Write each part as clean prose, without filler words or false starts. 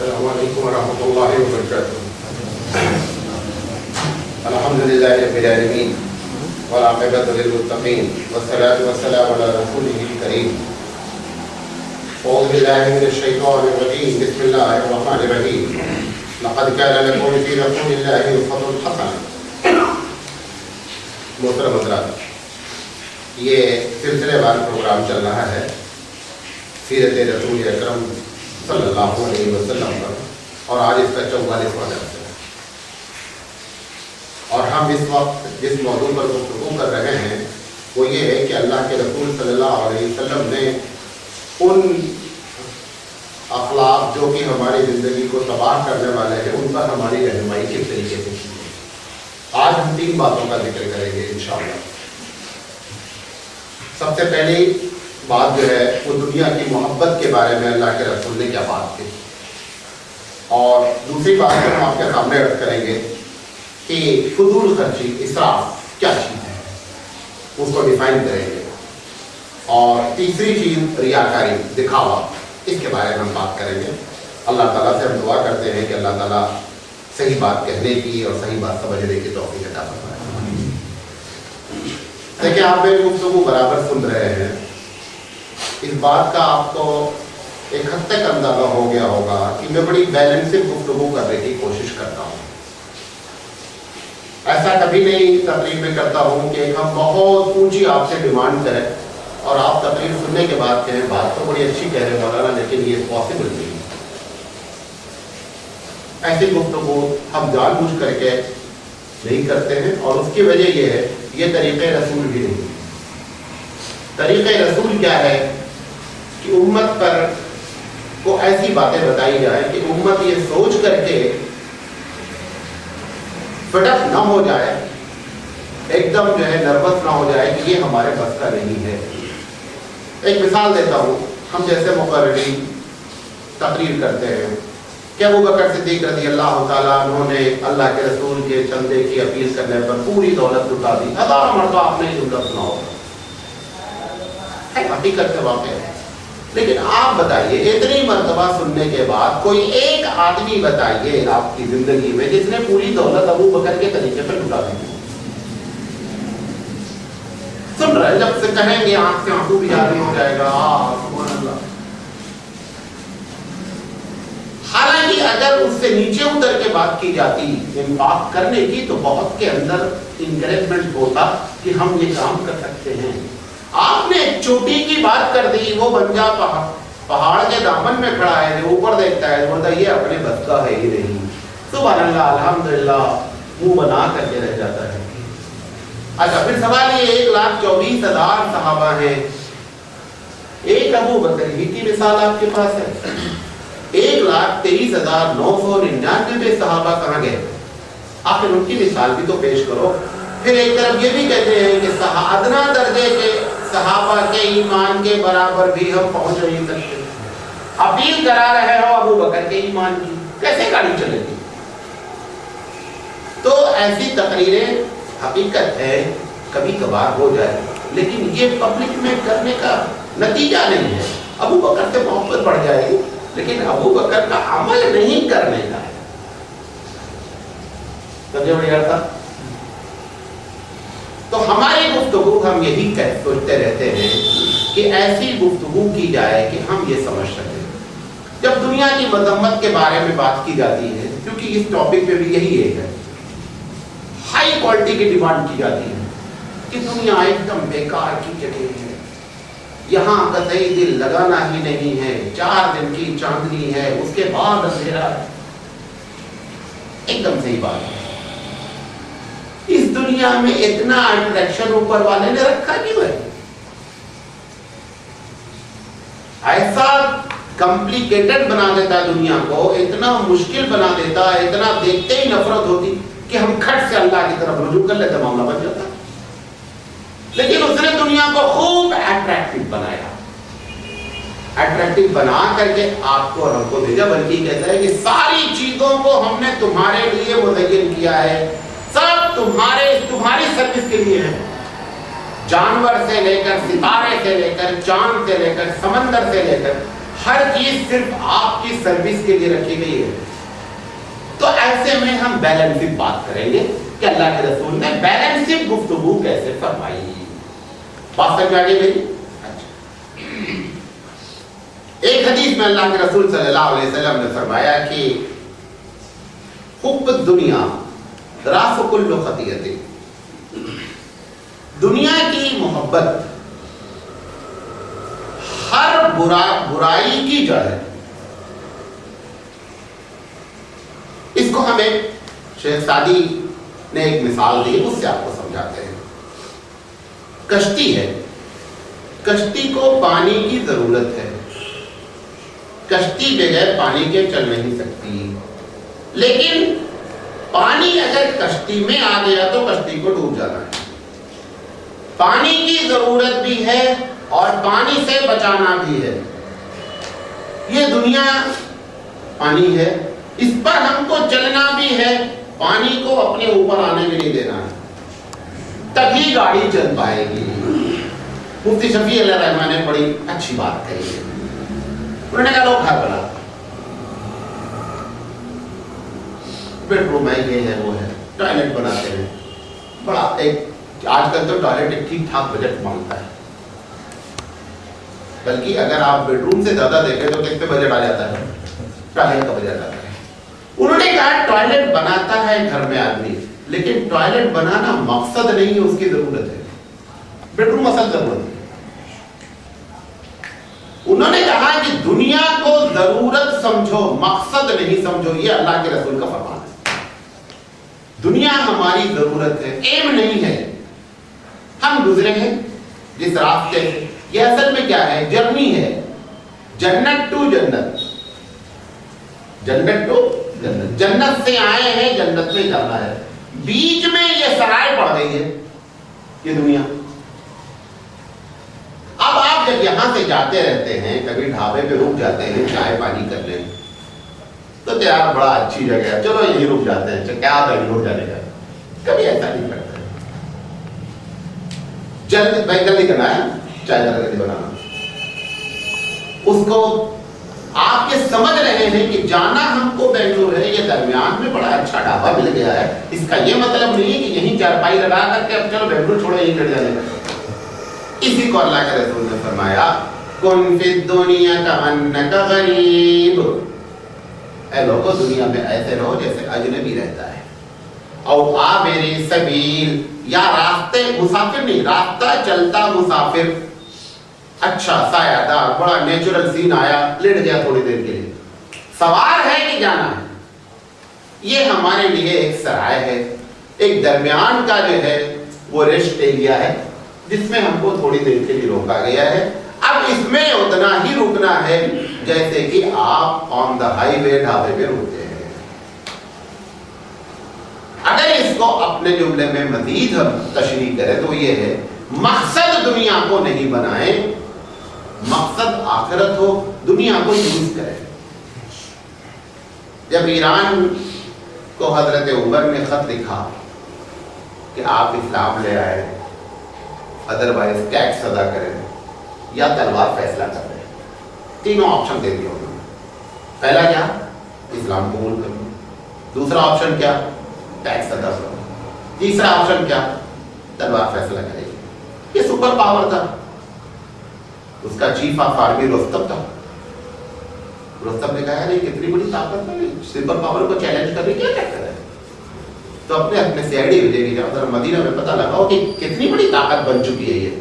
السلام علیکم ورحمۃ اللہ وبرکاتہ. الحمد للہ رب العالمین والعاقبۃ للمتقین والصلاۃ والسلام علی رسولہ الکریم. اعوذ باللہ من الشیطان الرجیم. بسم اللہ الرحمن الرحیم. لقد کان لکم فی رسول اللہ اسوۃ حسنہ. محترم حضرات، یہ سلسلے وار پروگرام چل رہا ہے سیرت رسول اکرم صلی اللہ علیہ وسلم پر، اور آج اس کا 44واں درس ہے. اور ہم اس وقت جس موضوع پر گفتگو کر رہے ہیں وہ یہ ہے کہ اللہ کے رسول صلی اللہ علیہ وسلم نے ان اخلاق جو کہ ہماری زندگی کو تباہ کرنے والے ہیں ان پر ہماری رہنمائی کس طریقے سے کی ہے. آج ہم 3 باتوں کا ذکر کریں گے انشاءاللہ. سب سے پہلی بات جو ہے وہ دنیا کی محبت کے بارے میں اللہ کے رسول نے کیا بات کی، اور دوسری بات جو ہم آپ کے سامنے رکھ کریں گے کہ فضول خرچی، اسراف کیا چیز ہے، اس کو ڈیفائن کریں گے. اور تیسری چیز ریاکاری، دکھاوا، اس کے بارے میں ہم بات کریں گے. اللہ تعالیٰ سے ہم دعا کرتے ہیں کہ اللہ تعالیٰ صحیح بات کہنے کی اور صحیح بات سمجھنے کی توفیق عطا فرمائے. دیکھیں، آپ میری گفتگو برابر سن رہے ہیں. اس بات کا آپ کو ایک حد تک اندازہ ہو گیا ہوگا کہ میں بڑی بیلنسڈ گفتگو کرنے کی کوشش کرتا ہوں. ایسا کبھی نہیں تقریر میں کرتا ہوں کہ ہم بہت اونچی آپ سے ڈیمانڈ کریں اور آپ تقریر سننے کے بعد کہیں بات تو بڑی اچھی کہہ رہے مولانا لیکن یہ پاسبل نہیں. ایسی گفتگو ہم جان بوجھ کر کے نہیں کرتے ہیں، اور اس کی وجہ یہ ہے یہ طریقہ رسول بھی نہیں. طریقہ رسول کیا ہے کہ امت پر کو ایسی باتیں بتائی جائے کہ امت یہ سوچ کر کے فٹک نہ ہو جائے، ایک دم جو ہے نروس نہ ہو جائے کہ یہ ہمارے بس کا نہیں ہے. ایک مثال دیتا ہوں. ہم جیسے مقررین تقریر کرتے ہیں کہ ابو بکر صدیق رضی اللہ تعالیٰ عنہ نے اللہ کے رسول کے چندے کی اپیل کرنے پر پوری دولت لٹا دی. 1000 مرتبہ آپ نے یہ جملہ سنا ہوگا، حقیقت سے واقع ہے. لیکن آپ بتائیے اتنی مرتبہ سننے کے بعد کوئی ایک آدمی بتائیے آپ کی زندگی میں جس نے پوری دولت ابو بکر کے طریقے پر لٹا دی. سن رہے جب سے کہیں گے آنکھ سے آنسو بھی جاری ہو جائے گا. سبحان اللہ. حالانکہ اگر اس سے نیچے اتر کے بات کی جاتی انفاق کرنے کی تو بہت کے اندر انکریجمنٹ ہوتا کہ ہم یہ کام کر سکتے ہیں. آپ نے چوٹی کی بات کر دی، وہ بنجا پہاڑ کے دامن میں کھڑا ہے جو اوپر دیکھتا ہے بولتا یہ اپنے بس کا ہے ہی نہیں. سبحان اللہ، الحمدللہ، منہ بنا کر کے رہ جاتا ہے. اچھا، پھر سوال یہ 1,24,000 صحابہ ہیں، ایک ابو بکر ہی کی مثال آپ کے پاس ہے. 1,23,999 صحابہ کہاں گئے؟ آخر ان کی مثال بھی تو پیش کرو. پھر ایک طرف یہ بھی کہتے ہیں کہ ادنا درجے کے صحابہ کے ایمان کے برابر بھی ہم پہنچ نہیں سکتے. اپیل کرا رہے ہو ابو بکر کے ایمان کی، کیسے گاڑی چلے گی؟ تو ایسی تقریریں حقیقت ہے کبھی کبھار ہو جائے، لیکن یہ پبلک میں کرنے کا نتیجہ نہیں ہے. ابو بکر سے محبت بڑھ جائے گی لیکن ابو بکر کا عمل نہیں کرنے کا ہے. سمجھے بڑی عرصہ؟ تو ہماری گفتگو ہم یہی سوچتے رہتے ہیں کہ ایسی گفتگو کی جائے کہ ہم یہ سمجھ سکیں. جب دنیا کی مذمت کے بارے میں بات کی جاتی ہے، کیونکہ اس ٹاپک پہ بھی یہی ایک ہے، ہائی کوالٹی کی ڈیمانڈ کی جاتی ہے کہ دنیا ایک دم بیکار کی جگہ ہے، یہاں قطعی دل لگانا ہی نہیں ہے، 4 دن کی چاندنی ہے اس کے بعد اندھیرا ہے. ایک دم صحیح بات ہے. اس دنیا میں اتنا اٹریکشن اوپر والے نے رکھا کیوں ہے؟ ایسا کمپلیکیٹڈ بنا دیتا دنیا کو، اتنا مشکل بنا دیتا، اتنا دیکھتے ہی نفرت ہوتی کہ ہم کھٹ سے اللہ کی طرف رجوع کر لیتے، معاملہ بن جاتا. لیکن اس نے دنیا کو خوب اٹریکٹیو بنایا. اٹریکٹیو بنا کر کے آپ کو اور ہم کو بھیجا، بلکہ کہتا ہے کہ ساری چیزوں کو ہم نے تمہارے لیے مزین کیا ہے، سب تمہاری سروس کے لیے ہے. جانور سے لے کر ستارے سے لے کر چاند سے لے کر سمندر سے لے کر ہر چیز صرف آپ کی سروس کے لیے رکھی گئی ہے. تو ایسے میں ہم بیلنسڈ بات کریں گے کہ اللہ کے رسول نے بیلنسڈ گفتگو کیسے فرمائی. بات سمجھ آ گئی میری؟ ایک حدیث میں اللہ کے رسول صلی اللہ علیہ وسلم نے فرمایا کہ حب الدنیا راس کل خطیئت. دنیا کی محبت ہر برائی کی جڑ ہے. اس کو ہمیں شیخ سعدی نے ایک مثال دی، اس سے آپ کو سمجھاتے ہیں. کشتی ہے، کشتی کو پانی کی ضرورت ہے، کشتی بغیر پانی کے چل نہیں سکتی، لیکن پانی اگر کشتی میں آ گیا تو کشتی کو ڈوب جانا ہے. پانی کی ضرورت بھی ہے اور پانی سے بچانا بھی ہے. یہ دنیا پانی ہے، اس پر ہم کو چلنا بھی ہے، پانی کو اپنے اوپر آنے بھی نہیں دینا ہے، تبھی گاڑی چل پائے گی. مفتی شفیع علیہ الرحمٰن نے بڑی اچھی بات کہی ہے. انہوں نے کہا لوگ گھر بنا، بیڈ روم ہے، یہ ہے وہ ہے، ٹوائلٹ بناتے ہیں. بڑا ایک آج کل تو ٹوائلٹ ایک ٹھیک ٹھاک بجٹ مانگتا ہے، بلکہ اگر آپ بیڈ روم سے زیادہ دیکھیں تو کس پہ بجٹ آ جاتا ہے؟ ٹوائلٹ کا بجٹ آتا ہے. انہوں نے کہا ٹوائلٹ بناتا ہے گھر میں آدمی، لیکن ٹوائلٹ بنانا مقصد نہیں ہے، اس کی ضرورت ہے. بیڈ روم اصل ضرورت ہے. انہوں نے کہا کہ دنیا کو ضرورت سمجھو، مقصد نہیں سمجھو. یہ اللہ کے رسول کا فرمان ہے. دنیا ہماری ضرورت ہے، ایم نہیں ہے. ہم گزرے ہیں جس راستے سے، یہ اصل میں کیا ہے؟ جرنی ہے، جنت ٹو جنت، جنت ٹو جنت. جنت سے آئے ہیں، جنت میں جانا ہے. بیچ میں یہ سرائے پڑ گئی ہے یہ دنیا. اب آپ جب یہاں سے جاتے رہتے ہیں، کبھی ڈھابے پہ رک جاتے ہیں چائے پانی کر لیں تو یار بڑا اچھی جگہ ہے، چلو یہیں رک جاتے ہیں، کیا بنگلور جانے کا. کبھی ایسا نہیں کرتا. جلد جلدی کرنا ہے، چائے کا جلدی بنانا. اس کو آپ یہ سمجھ رہے ہیں کہ جانا ہم کو بنگلور ہے، یہ درمیان میں بڑا اچھا ڈھابا مل گیا ہے. اس کا یہ مطلب نہیں ہے کہ یہیں چارپائی لگا کر کے اب چلو بنگلور چھوڑو یہیں چڑھ جانے کا. اسی کو اللہ کے رسول نے فرمایا کن فی الدنیا کأنک غریب. اے لوگو دنیا میں ایسے رہو جیسے اجنبی رہتا ہے. او عابر سبیل، یا راستے مسافر نہیں، راستہ چلتا مسافر. اچھا سایہ دار بڑا نیچرل سین آیا، لیٹ گیا تھوڑی دیر کے لیے. سوار ہے کہ جانا ہے. یہ ہمارے لیے ایک سرائے ہے، ایک درمیان کا جو ہے وہ ریسٹ ایریا ہے جس میں ہم کو تھوڑی دیر کے لیے روکا گیا ہے. اب اس میں اتنا ہی رکنا ہے جیسے کہ آپ آن دا ہائی وے ڈھابے پہ رکتے ہیں. اگر اس کو اپنے جملے میں مزید ہم تشریح کریں تو یہ ہے مقصد دنیا کو نہیں بنائیں، مقصد آخرت ہو. دنیا کو یوز کریں. جب ایران کو حضرت عمر نے خط لکھا کہ آپ اسلام لے آئے، ادروائز ٹیکس ادا کریں یا تلوار فیصلہ کر رہے ہیں، تینوں آپشن دے دیا انہوں نے. پہلا کیا؟ اسلام قبول کرو. دوسرا آپشن کیا؟ ٹیکس ادا کرو. تیسرا آپشن کیا؟ تلوار فیصلہ کرے گی. یہ سپر پاور تھا. اس کا چیف آف آرمی رستم تھا. رستم نے کہا نہیں کتنی بڑی طاقت ہے، سپر پاور کو چیلنج کرنے کیا چکر ہے. تو اپنے سی آئی ڈی بھیجے گی، جاؤ ذرا مدینہ میں پتہ لگاؤ کہ کتنی بڑی طاقت بن چکی ہے یہ.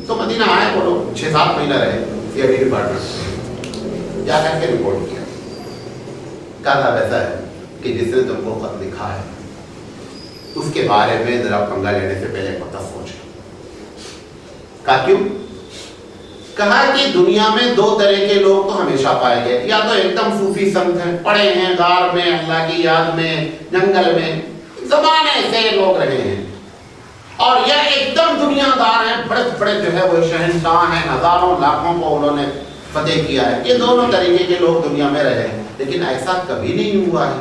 تو مدینہ آئے، وہ لوگ 6-7 مہینہ رہے سی آئی ڈی ڈپارٹمنٹ. جا کر کے رپورٹ کیا، کہا ویسا ہے کہ جس نے تم کو خط لکھا ہے اس کے بارے میں ذرا پنگا لینے سے پہلے پتہ سوچ. کہا کیوں؟ کہا کہ دنیا میں 2 طرح کے لوگ تو ہمیشہ پائے گئے، یا تو ایک دم صوفی سنت ہیں، پڑے ہیں غار میں اللہ کی یاد میں جنگل میں زمانے سے لوگ رہے ہیں، اور یہ ایک دم دنیا دار ہیں، بڑے بڑے جو ہے وہ شہنشاہ ہیں، ہزاروں لاکھوں کو انہوں نے فتح کیا ہے. یہ دونوں طریقے کے لوگ دنیا میں رہے ہیں. لیکن ایسا کبھی نہیں ہوا ہے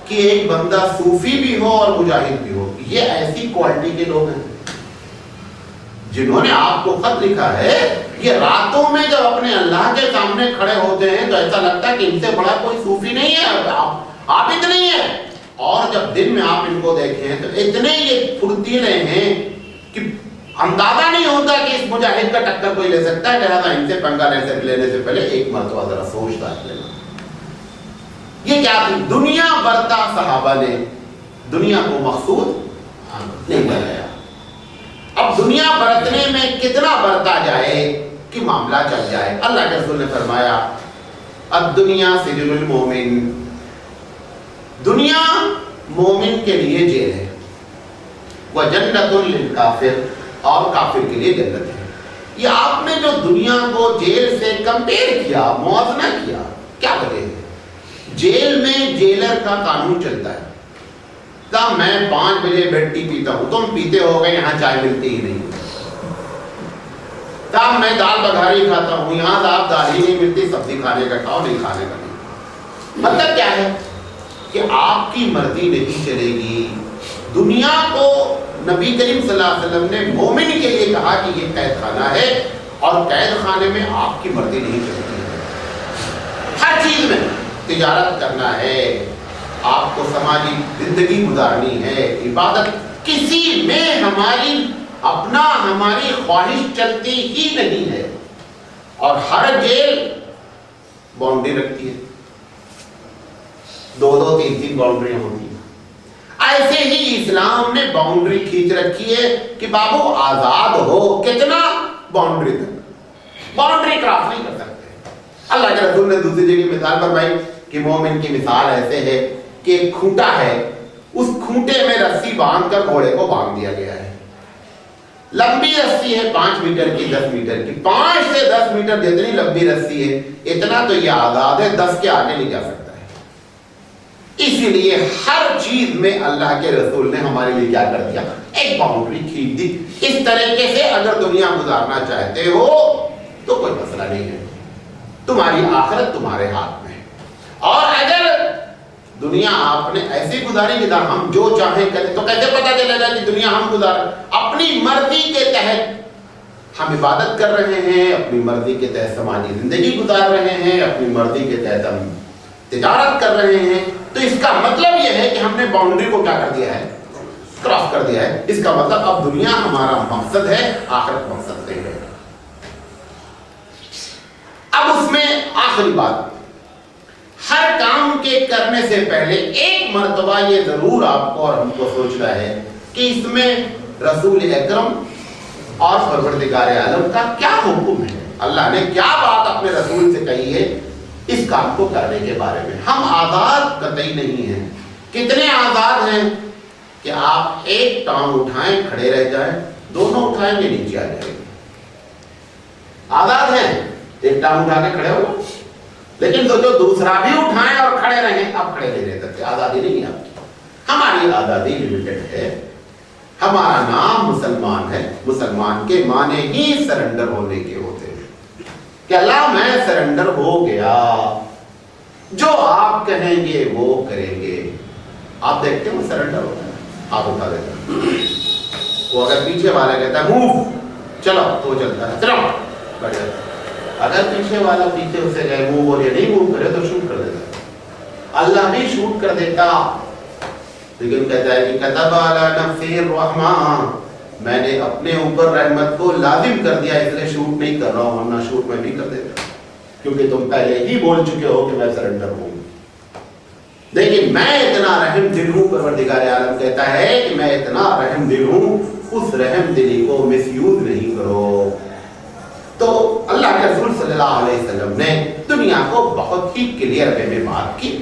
کہ ایک بندہ صوفی بھی ہو اور مجاہد بھی ہو. یہ ایسی کوالٹی کے لوگ ہیں جنہوں نے آپ کو خط لکھا ہے یہ راتوں میں جب اپنے اللہ کے سامنے کھڑے ہوتے ہیں تو ایسا لگتا ہے کہ ان سے بڑا کوئی صوفی نہیں ہے، عابد نہیں ہے، اور جب دن میں آپ ان کو دیکھیں تو اتنے یہ پھرتیلے ہیں کہ اندازہ نہیں ہوتا کہ اس مجاہد کا ٹکر کوئی لے سکتا ہے، لہذا ان سے پنگا لینے سے پہلے ایک مرتبہ ذرا سوچتا ہے لینا۔ یہ کیا تھی؟ دنیا برتا صحابہ نے دنیا کو مقصود نہیں بنایا۔ اب دنیا برتنے میں کتنا برتا جائے کہ معاملہ چل جائے۔ اللہ کے رسول نے فرمایا الدنیا سجن المومن، دنیا مومن کے لیے جیل ہے، وجنت للکافر، اور کافر کے لیے جنت ہے۔ یہ آپ نے جو دنیا کو جیل سے کمپیئر کیا، موازنہ کیا، کیا وجہ ہے؟ جیل میں جیلر کا قانون چلتا ہے، میں 5 بجے بیڈ ٹی پیتا ہوں، تم پیتے ہو گے، یہاں چائے ملتی ہی نہیں، میں دال بگھاری کھاتا ہوں، یہاں آپ دال ہی نہیں ملتی، سبزی کھانے کا کھاؤ، نہیں کھانے کا نہیں۔ مطلب کیا ہے کہ آپ کی مرضی نہیں چلے گی۔ دنیا کو نبی کریم صلی اللہ علیہ وسلم نے مومن کے لیے کہا کہ یہ قید خانہ ہے، اور قید خانے میں آپ کی مرضی نہیں چلتی ہے۔ ہر چیز میں تجارت کرنا ہے، آپ کو سماجی زندگی گزارنی ہے، عبادت، کسی میں ہماری خواہش چلتی ہی نہیں ہے۔ اور ہر جیل باؤنڈری رکھتی ہے، 2 3 باؤنڈریاں ہوتی ہیں۔ ایسے ہی اسلام نے باؤنڈری کھینچ رکھی ہے کہ بابو آزاد ہو، کتنا؟ باؤنڈری تک، باؤنڈری کراس نہیں کر سکتے۔ اللہ کے رسول نے دوسری جگہ مثال فرمائی کہ مومن کی مثال ایسے ہے کہ ایک کھوٹا ہے، اس کھوٹے میں رسی باندھ کر گھوڑے کو باندھ دیا گیا ہے، لمبی رسی ہے 5 میٹر کی، 10 میٹر کی، 5 سے 10 میٹر جتنی لمبی رسی ہے اتنا تو یہ آزاد ہے، 10 کے آگے نہیں جا سکتا ہے۔ اسی لیے ہر چیز میں اللہ کے رسول نے ہمارے لیے کیا کر دیا؟ ایک باؤنڈری کھینچ دی۔ اس طریقے سے اگر دنیا گزارنا چاہتے ہو تو کوئی مسئلہ نہیں ہے، تمہاری آخرت تمہارے ہاتھ میں ہے۔ اور اگر دنیا آپ نے ایسی گزاری کہ ہم جو چاہیں کریں، تو کیسے پتا چلے گا کہ دنیا ہم گزار اپنی مرضی کے تحت ہم عبادت کر رہے ہیں، اپنی مرضی کے تحت سماجی زندگی گزار رہے ہیں، اپنی مرضی کے تحت ہم تجارت کر رہے ہیں، تو اس کا مطلب یہ ہے کہ ہم نے باؤنڈری کو کیا کر دیا ہے؟ کراس کر دیا ہے۔ اس کا مطلب اب دنیا ہمارا مقصد ہے، آخرت مقصد نہیں ہے۔ اب اس میں آخری بات، ہر کام کے کرنے سے پہلے ایک مرتبہ یہ ضرور آپ کو اور ہم کو سوچنا ہے کہ اس میں رسول اکرم اور پروردگار عالم کا کیا حکم ہے، اللہ نے کیا بات اپنے رسول سے کہی ہے اس کام کو کرنے کے بارے میں۔ ہم آزاد قطعی نہیں ہیں۔ کتنے آزاد ہیں کہ آپ ایک ٹانگ اٹھائیں کھڑے رہ جائیں، دونوں اٹھائیں گے نیچے آ جائیں گے، آزاد ہیں، ایک ٹانگ اٹھا کے کھڑے ہو، لیکن تو جو دوسرا بھی اٹھائیں اور کھڑے رہیں، اب کھڑے نہیں رہ سکتے، آزادی نہیں ہے آپ کی۔ ہماری آزادی لمیٹڈ ہے۔ ہمارا نام مسلمان ہے، مسلمان کے معنی ہی سرنڈر ہونے کے ہوتے ہیں کہ اللہ میں سرنڈر ہو گیا، جو آپ کہیں گے وہ کریں گے۔ آپ دیکھتے ہیں وہ سرنڈر ہوتا ہے، آپ اٹھا دیتے ہیں، وہ اگر پیچھے والا کہتا ہے موو چلو تو چلتا ہے، چلو بڑھ جاتا ہے۔ اگر پیچھے والا پیچھے اسے کہے موو اور یہ نہیں موو کرے تو شوٹ کر دیتا، اللہ بھی شوٹ کر دیتا، لیکن کہتا ہے کہ کتب علی نفسہ الرحمہ، میں نے اپنے اوپر رحمت کو لازم کر دیا، اس لیے شوٹ نہیں کر رہا ہوں، ورنہ شوٹ میں بھی کر دیتا، کیونکہ تم پہلے ہی بول چکے ہو کہ میں سرنڈر ہوں۔ لیکن میں اتنا رحم دل ہوں، پروردگار عالم کہتا ہے کہ میں اتنا رحم دل ہوں، اس رحم دلی کو مس یوز نہیں کرو۔ تو اللہ کے رسول صلی اللہ علیہ وسلم نے دنیا کو بہت ہی کلیئر وے میں بات کی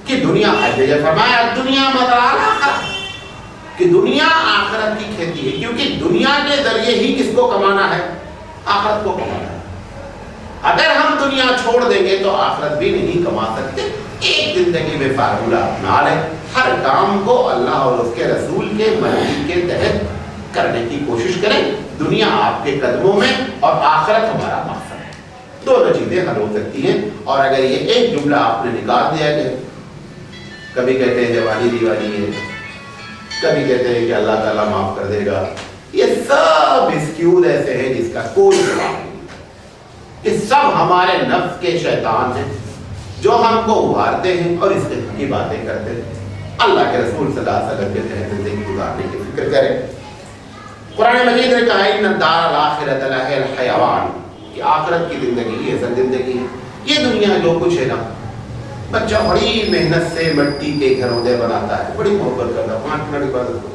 کہ دنیا فرمایا دنیا مزرعہ، کہ دنیا آخرت کی کھیتی ہے، کیونکہ دنیا کے ذریعے ہی کس کو کمانا ہے؟ آخرت کو کمانا ہے۔ اگر ہم دنیا چھوڑ دیں گے تو آخرت بھی نہیں کما سکتے۔ ایک زندگی میں فارمولہ اپنا لیں، ہر کام کو اللہ اور اس کے رسول کے مرضی کے تحت کرنے کی کوشش کریں، دنیا آپ کے قدموں میں اور آخرت ہمارا مقصد ہے۔ دونوں چیزیں حل ہو سکتی ہیں۔ اور اگر یہ ایک جملہ آپ نے نکال دیا کہ کبھی کہتے ہیں دیوالی دیوالی ہے، کبھی کہتے ہیں کہ اللہ تعالیٰ معاف کر دے گا، یہ سب ایکسکیوز ایسے ہیں جس کا کوئی جواب نہیں۔ کہ سب ہمارے نفس کے شیطان ہیں جو ہم کو ابھارتے ہیں اور اس قسم کی باتیں کرتے ہیں. اللہ کے رسول صلی اللہ علیہ وسلم کے تحت زندگی گزارنے کی فکر کریں. قرآن مجید نے کہا ان الدار الاخرۃ لہی الحیوان، کہ آخرت کی زندگی یہ اصل زندگی ہے. یہ دنیا جو کچھ ہے نا، بچہ بڑی محنت سے مٹی کے گھرونڈے بناتا ہے، بڑی محبت کرتا ہے، 5 منٹ کے بعد اس کو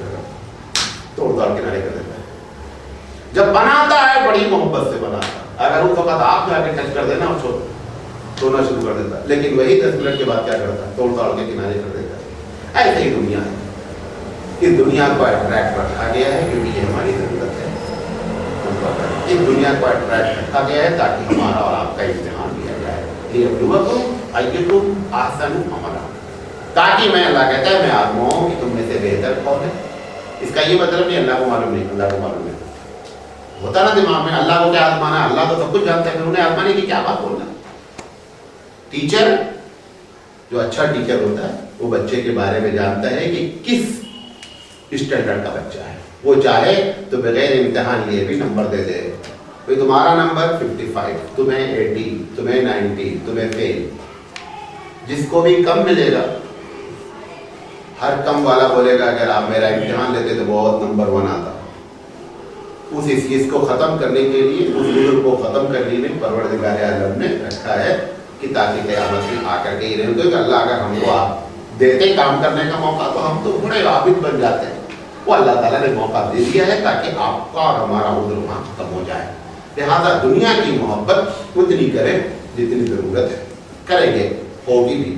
توڑ توڑ کے کنارے کر دیتا ہے. جب بناتا ہے بڑی محبت سے بناتا ہے، اگر وہ فقط آپ جا کے ٹچ کر دینا اور رونا شروع کر دیتا ہے. لیکن وہی 10 منٹ کے بعد کیا کرتا ہے؟ توڑ توڑ کے کنارے کر دیتا ہے. ایسے ہی دنیا ہے. اس دنیا کو اٹریکٹ رکھا گیا ہے کیونکہ یہ ہماری ضرورت ہے. اس دنیا کو اٹریکٹ رکھا گیا ہے تاکہ ہمارا اور آپ کا امتحان لیا جائے. لیبلوکم ایکم احسن عملا، تاکہ میں، اللہ کہتا ہے میں آزماؤں کہ تم میں سے بہتر کون ہے. اس کا یہ مطلب نہیں اللہ کو معلوم نہیں، اللہ کو معلوم نہیں ہوتا نا دماغ میں. اللہ کو کیا آزمانا ہے؟ اللہ تو سب کچھ جانتا ہے، پھر انہیں آزمانے کی کیا بات بولنا. ٹیچر جو اچھا ٹیچر ہوتا ہے وہ بچے کے بارے میں جانتا ہے کہ کس اسٹینڈرڈ کا بچہ ہے. وہ چاہے تو بغیر امتحان لیے بھی نمبر دے دے. کوئی تمہارا نمبر 55، تمہیں 80، تمہیں 90، تمہیں فیل. جس کو بھی کم ملے گا، ہر کم والا بولے گا اگر آپ میرا امتحان لیتے تو بہت نمبر 1 آتا. اس چیز کو ختم کرنے کے لیے، اس گزر کو ختم کرنے میں پروردگار عالم نے رکھا ہے کہ تاکہ قیامت میں آ کر کے یہ رہے کہ اللہ اگر ہم کو آپ دیتے کام کرنے کا موقع تو ہم تو بڑے عابد بن جاتے ہیں. وہ اللہ تعالیٰ نے موقع دے دیا ہے تاکہ آپ کا اور ہمارا عذر وہاں ختم ہو جائے. لہٰذا دنیا کی محبت اتنی کریں جتنی ضرورت ہے. کریں گے، ہوگی بھی،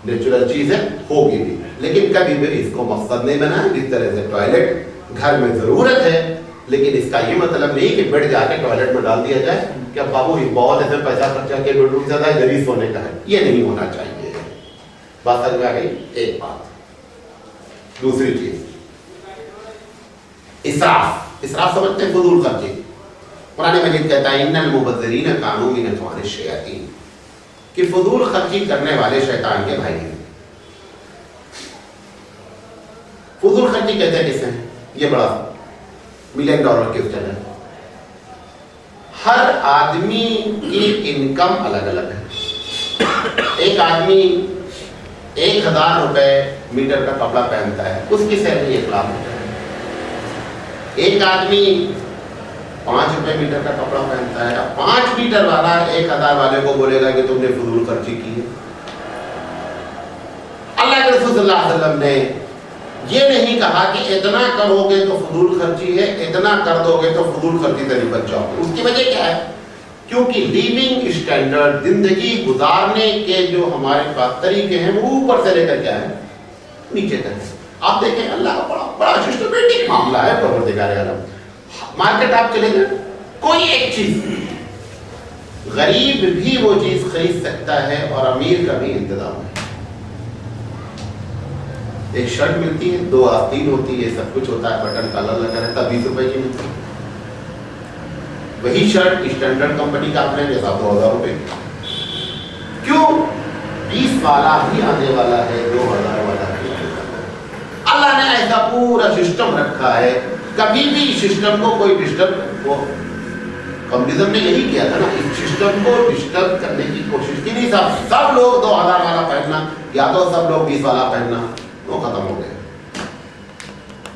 نیچرل چیز ہے، ہوگی بھی. لیکن کبھی بھی اس کو مقصد نہیں بنائیں. جس طرح سے ٹوائلٹ گھر میں ضرورت ہے، لیکن اس کا یہ مطلب نہیں کہ بیڈ جا کے ٹوائلٹ میں ڈال دیا جائے کہ اب بابو بہت ایسے پیسہ خرچہ کے بیڈ روم زیادہ ادھر ہی سونے کا ہے. یہ نہیں ہونا چاہیے. بات سمجھ میں آ گئی؟ ایک بات. دوسری چیز اسراف. اسراف سمجھتے ہیں؟ فضول خرچی. قرآن مجید کہتا ہے ان المبذرین کانوا من اخوان الشیاطین، کہ فضول خرچی کرنے والے شیطان کے بھائی ہیں. فضول خرچی کہتے ہیں کسے؟ یہ بڑا $1 ملین کوسچن ہے. ہر آدمی کی انکم الگ الگ ہے. ایک آدمی 1000 روپے میٹر کا کپڑا پہنتا ہے، اس کی سیلری 1 لاکھ ہوتا ہے. ایک آدمی 5 روپے میٹر کا کپڑا پہنتا ہے. 5 میٹر والا 1000 والے کو بولے گا کہ تم نے فضول خرچی کی ہے. اللہ کے رسول صلی اللہ علیہ وسلم نے یہ نہیں کہا کہ اتنا کرو گے تو فضول خرچی ہے، اتنا کر دو گے تو فضول خرچی سے نہیں بچ جاؤ گے. اس کی وجہ کیا ہے؟ کیونکہ لیونگ اسٹینڈرڈ، زندگی گزارنے کے جو ہمارے پاس طریقے ہیں وہ اوپر سے لے کر کیا ہے، نیچے تک ہے. آپ دیکھیں اللہ کا بڑا سسٹمیٹک معاملہ ہے پروردگار عالم. مارکیٹ آپ چلے جائیں، کوئی ایک چیز غریب بھی وہ چیز خرید سکتا ہے اور امیر کا بھی انتظام ہے. ایک شرٹ ملتی ہے، 2 آستین ہوتی ہے، سب کچھ ہوتا ہے، بٹن کالر لگا رہتا ہے، 20 روپے کی ملتی ہے. وہی شرٹ اسٹینڈرڈ کمپنی کا آپ نے جیسا 2000 روپے. کیوں؟ 20 والا ہی آنے والا ہے، 2000 والا ہی آنے والا ہے. اللہ نے ایسا پورا سسٹم رکھا ہے. کبھی بھی سسٹم کو کوئی ڈسٹرب، وہ کمیونزم نے یہی کیا تھا نا، اس سسٹم کو ڈسٹرب کرنے کی کوشش کی نہیں. سب لوگ 2000 والا پہننا یا تو سب لوگ 20 والا پہننا، وہ ختم ہو گئے.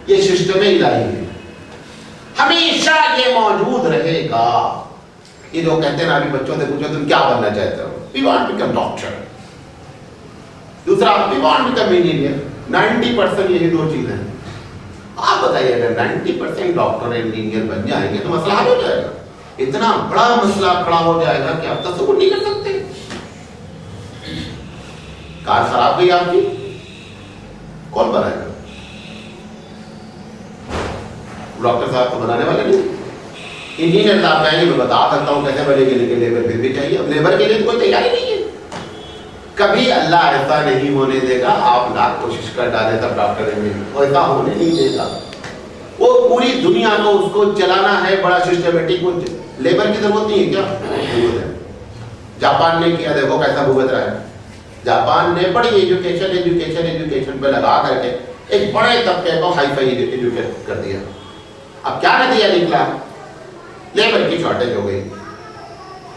یہ سسٹم الہی ہے، ہمیشہ یہ موجود رہے گا. یہ جو کہتے ہیں نا، ابھی بچوں سے پوچھو تم کیا بننا چاہتے ہو؟ We want to become doctor. دوسرا we want to become engineer. 90% یہی 2 چیزیں ہیں. آپ بتائیے اگر 90% ڈاکٹر انجینئر بن جائیں گے تو مسئلہ حل ہو جائے گا. اتنا بڑا مسئلہ کھڑا ہو جائے گا کہ آپ تصور نہیں کر سکتے. کار خراب گئی آپ کی، کون بنائے گا؟ ڈاکٹر صاحب تو بنانے والے نہیں. انجینئر صاحب کہیں گے میں بتا سکتا ہوں کیسے بنے گی، لیکن لیبر پھر بھی چاہیے. اب لیبر کے لیے کوئی تیاری نہیں ہے. کبھی اللہ ایسا نہیں ہونے دے گا. آپ لاکھ کوشش کر ڈالے تب ڈاکٹر انجینئر ایسا ہونے نہیں دے گا. وہ پوری دنیا کو اس کو چلانا ہے بڑا سسٹمیٹک. لیبر کی ضرورت نہیں ہے کیا؟ جاپان نے کیا، دیکھو کیسا بھگت رہا ہے. جاپان نے بڑی ایجوکیشن پہ لگا کر کے ایک بڑے طبقے کو ہائی فائی ایجوکیٹ کر دیا. اب کیا نتیجہ نکلا؟ لیبر کی شارٹیج ہو گئی.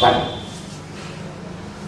1,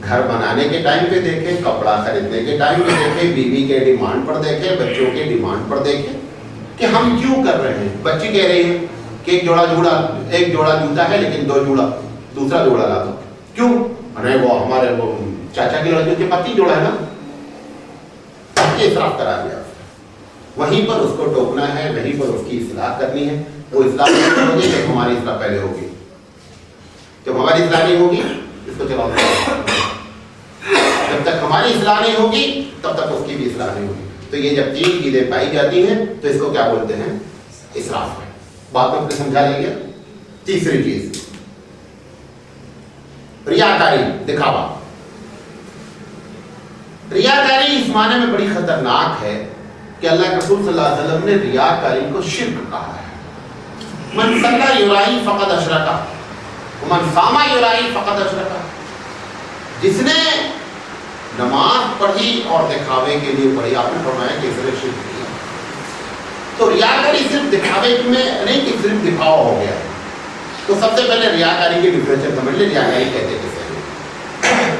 گھر بنانے کے ٹائم پہ دیکھیں، کپڑا خریدنے کے ٹائم پہ دیکھیں، بیوی کے ڈیمانڈ پر دیکھیں، بچوں کے ڈیمانڈ پر دیکھیں کہ ہم کیوں کر رہے ہیں. بچی کہہ رہی ہے کہ ایک جوڑا جوتا ہے لیکن دوسرا جوڑا لا دو. کیوں؟ ارے وہ ہمارے وہ چاچا کی لڑکی کے پتی جوڑا ہے نا. یہ اصراف کرا دیا. وہیں پر اس کو ٹوکنا ہے، وہیں پر اس کی اصلاح کرنی ہے. وہ اصلاح نہیں ہوگی جب ہماری اصلاح پہلے ہوگی. جب ہماری اصلاح نہیں ہوگی اس کو چلاؤ. جب تک ہماری اصلاح نہیں ہوگی تب تک اس کی بھی اصلاح نہیں ہوگی. تو یہ جب 3 چیزیں پائی جاتی ہیں تو اس کو کیا بولتے ہیں؟ اسراف. بات کو اپنے سمجھا لیں گے. تیسری چیز ریاکاری، دکھاوا. ریاکاری اس معنی میں بڑی خطرناک ہے کہ اللہ کے رسول صلی اللہ علیہ وسلم نے ریاکاری کو شرک کہا ہے. من صلی یرائی فقد اشرک ومن صام یرائی فقد اشرک. جس نے نماز پڑھی اور دکھاوے کے لیے پڑھی، آپ نے فرمایا کہ اس نے شرک کیا. تو ریاکاری صرف دکھاوے میں نہیں کہ صرف دکھاوا ہو گیا. تو سب سے پہلے ریاکاری کی ڈیفینیشن سمجھ لیں. ریاکاری کہتے کسے ہیں؟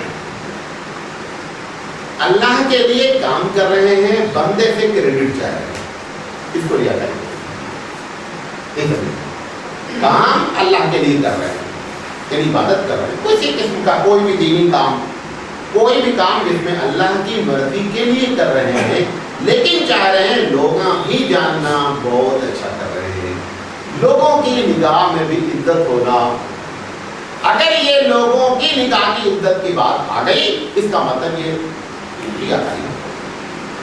اللہ کے لیے کام کر رہے ہیں، بندے سے کریڈٹ چاہ رہے ہیں، اس کو ریاکاری کہتے ہیں. کام اللہ کے لیے کر رہے ہیں، یعنی عبادت کر رہے ہیں، کسی قسم کا کوئی بھی دینی کام، کوئی بھی کام جس میں اللہ کی مرضی کے لیے کر رہے ہیں، لیکن چاہ رہے ہیں لوگاں بھی جاننا بہت اچھا کر رہے ہیں، لوگوں کی نگاہ میں بھی عزت ہونا. اگر یہ لوگوں کی نگاہ کی عزت کی بات آ گئی، اس کا مطلب یہ ریاکاری ہے.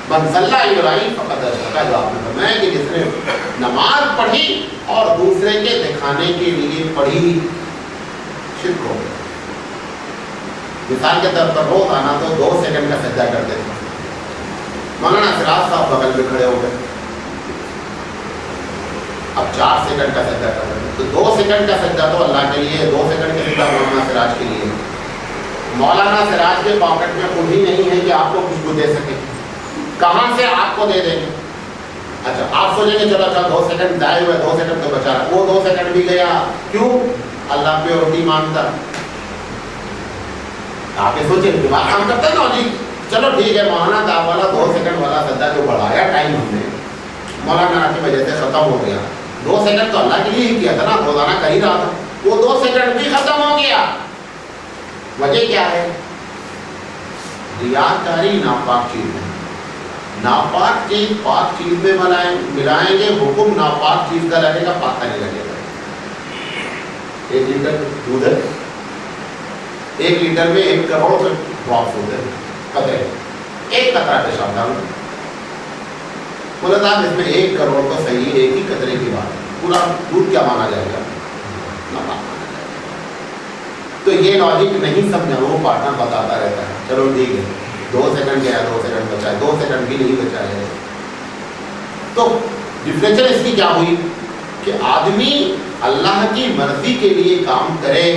من صلی یرائی فقد اشرک. جو آپ نے فرمایا کہ جس نے نماز پڑھی اور دوسرے کے دکھانے کے لیے پڑھی، شرک ہو گیا. مثال کے طور پر روزانہ تو 2 سیکنڈ کا سجدہ کرتے تھے. مولانا سراج صاحب بغل میں کھڑے ہو گئے، اب 4 سیکنڈ کا سجدہ کر رہے ہیں. تو 2 سیکنڈ کا سجدہ تو اللہ کے لیے، 2 سیکنڈ کا سجدہ مولانا سراج کے لیے. مولانا سراج کے پاکٹ میں خود ہی نہیں ہے کہ آپ کو خوشبو دے سکے، کہاں سے آپ کو دے دیں گے؟ اچھا آپ سوچیں گے چلو اچھا 2 سیکنڈ ضائع ہوئے، 2 سیکنڈ تو بچا رہا. وہ 2 سیکنڈ بھی گیا، کیوں؟ اللہ پہ روٹی مانگتا. آپ یہ سوچیں دماغ کام کرتا ہے نا جی. چلو ٹھیک ہے، مولانا صاحب والا 2 سیکنڈ والا سجدہ جو بڑھایا ٹائم ہم نے مولانا کی وجہ سے ختم ہو گیا. 2 سیکنڈ تو اللہ کے لیے ہی کیا تھا نا، روزانہ کر ہی رہا تھا. وہ 2 سیکنڈ بھی ختم ہو گیا. وجہ کیا ہے؟ ریاکاری ناپاک چیز ہے. ناپاک چیز پاک چیز میں ملائیں گے، حکم ناپاک چیز کا لگے گا، پاک کا نہیں لگے گا. 1 لیٹر دودھ ہے، 1 لیٹر میں 1 کروڑ ڈراپس ہوتے ہیں، قطرے. 1 قطرہ پیشاب ڈالو. بولا صاحب اس میں 1 کروڑ تو صحیح، 1 ہی قطرے کی بات ہے، پورا دودھ کیا مانا جائے گا؟ ناپاک مانا جائے گا. تو یہ لاجک نہیں سمجھا، وہ پارٹنر بتاتا رہتا ہے چلو ٹھیک ہے 2 سیکنڈ گیا، 2 سیکنڈ بچا ہے، 2 سیکنڈ بھی نہیں بچا ہے. تو ڈفرینشن اس کی کیا ہوئی کہ آدمی اللہ کی مرضی کے لیے کام کرے،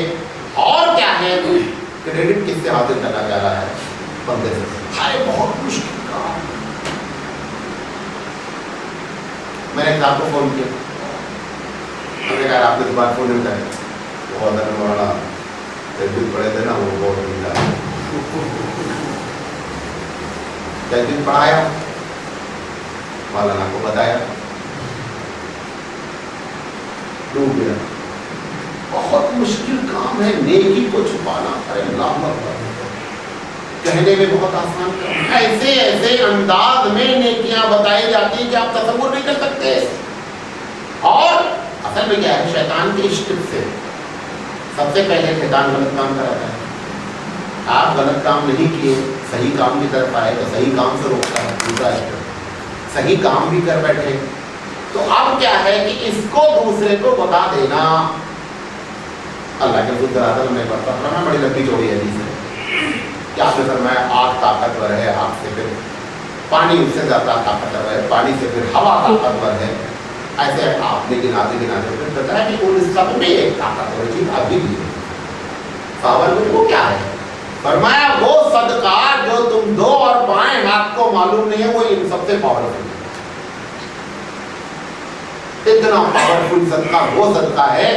اور کیا ہے کریڈٹ کس سے حاصل کرنا چاہ رہا ہے؟ بندے سے. ہائے بہت مشکل کام. میں نے صاحب کو فون کیا، ہم نے کہا آپ نے دوبارہ فون نہیں اٹھایا. وہ حضرت مولانا تجوید پڑھے تھے نا، وہ بہت ملا تجوید پڑھایا، مولانا کو بتایا، ڈوب گیا. بہت مشکل کام ہے، نیکی کو چھپانا. اللہ اکبر. کہنے میں بہت آسان کام، ایسے ایسے انداز میں نیکیاں بتائی جاتی ہیں کہ آپ تصور نہیں کر سکتے. اور اصل میں کیا ہے، شیطان کے عشق سے سب سے پہلے شیطان غلط کام کراتا ہے. آپ غلط کام نہیں کیے، صحیح کام کی طرف آئے تو صحیح کام سے روکتا ہے. دوسرا صحیح کام بھی کر بیٹھے تو اب کیا ہے کہ اس کو دوسرے کو بتا دینا. اللہ کے رسول درازل میں پڑھتا فرمایا، بڑی لمبی چوڑی حدیث ہے کہ آپ نے فرمایا آگ طاقتور ہے، آگ سے پھر پانی اس سے زیادہ طاقتور ہے، پانی سے پھر ہوا طاقتور ہے. ایسے آپ نے گناتے گناتے پھر بتایا کہ ان سب میں ایک طاقتور چیز ابھی بھی ہے. پاور میں وہ کیا ہے؟ فرمایا وہ صدقہ جو تم دو اور بائیں ہاتھ کو معلوم نہیں ہے، وہ ان سب سے پاورفل ہے. اتنا پاورفل صدقہ وہ صدقہ ہے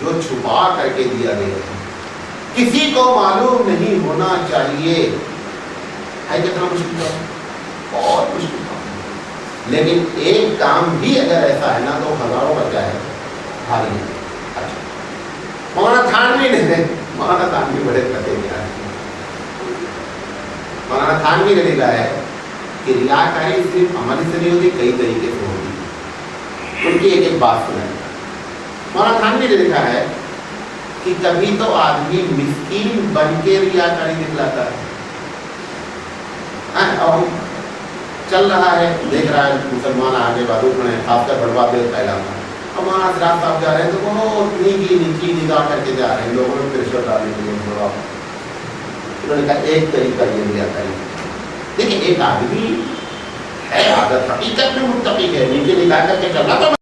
جو چھپا کر کے دیا گیا ہے. کسی کو معلوم نہیں ہونا چاہیے. ہے کتنا مشکل کام؟ بہت مشکل کام. لیکن ایک کام بھی اگر ایسا ہے نا تو ہزاروں کا کیا ہے بھاری ہے. اچھا مولانا تھانوی نے مولانا تھانوی بڑے کتے کیا ہے. مولانا تھانوی نے لکھا ہے کہ ریاکاری صرف عمل سے نہیں ہوتی، کئی طریقے سے ہوتی. ان کی ایک بات سنیں. مولانا تھانوی نے لکھا ہے کہ کبھی تو آدمی مسکین بن کے ریاکاری دکھلاتا ہے. اور چل رہا ہے، دیکھ رہا ہے مسلمان آگے بازو کھڑے ہیں، خاص کر بڑوا دے پھیلانا. اب وہاں حضرات صاحب جا رہے ہیں تو بہت نیچی نگاہ کر کے جا رہے ہیں، لوگوں نے پریشر ڈالنے کے لیے تھوڑا. انہوں نے کہا ایک طریقہ یہ ریاکاری. دیکھیں ایک آدمی ہے عادت حقیقت میں متقی ہے، نیچے نگاہ کر کے چل رہا تھا.